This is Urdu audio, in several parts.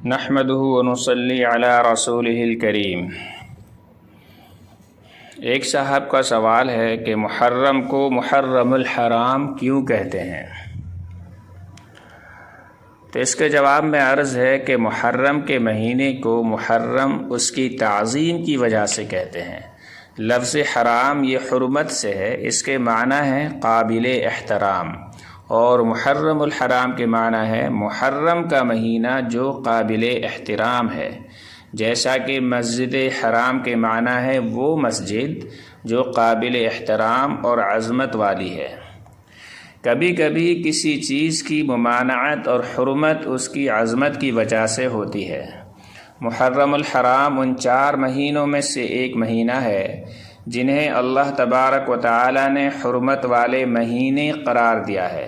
نحمدہ ونصلی علی رسولہ الکریم۔ ایک صاحب کا سوال ہے کہ محرم کو محرم الحرام کیوں کہتے ہیں؟ تو اس کے جواب میں عرض ہے کہ محرم کے مہینے کو محرم اس کی تعظیم کی وجہ سے کہتے ہیں۔ لفظ حرام یہ حرمت سے ہے، اس کے معنی ہے قابل احترام، اور محرم الحرام کے معنی ہے محرم کا مہینہ جو قابل احترام ہے، جیسا کہ مسجد حرام کے معنی ہے وہ مسجد جو قابل احترام اور عظمت والی ہے۔ کبھی کبھی کسی چیز کی ممانعت اور حرمت اس کی عظمت کی وجہ سے ہوتی ہے۔ محرم الحرام ان 4 مہینوں میں سے ایک مہینہ ہے جنہیں اللہ تبارک و تعالی نے حرمت والے مہینے قرار دیا ہے۔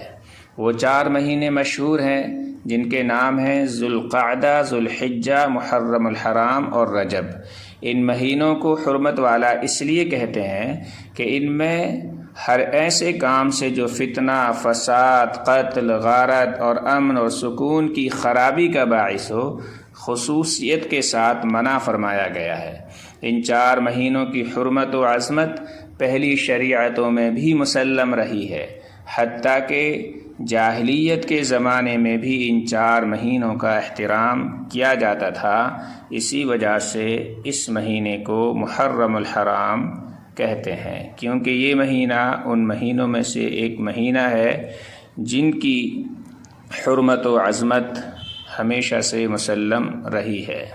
وہ 4 مہینے مشہور ہیں جن کے نام ہیں ذوالقعدہ، ذوالحجہ، محرم الحرام اور رجب۔ ان مہینوں کو حرمت والا اس لیے کہتے ہیں کہ ان میں ہر ایسے کام سے جو فتنہ، فساد، قتل، غارت اور امن اور سکون کی خرابی کا باعث ہو، خصوصیت کے ساتھ منع فرمایا گیا ہے۔ ان 4 مہینوں کی حرمت و عظمت پہلی شریعتوں میں بھی مسلم رہی ہے، حتیٰ کہ جاہلیت کے زمانے میں بھی ان 4 مہینوں کا احترام کیا جاتا تھا۔ اسی وجہ سے اس مہینے کو محرم الحرام کہتے ہیں، کیونکہ یہ مہینہ ان مہینوں میں سے ایک مہینہ ہے جن کی حرمت و عظمت ہمیشہ سے مسلم رہی ہے۔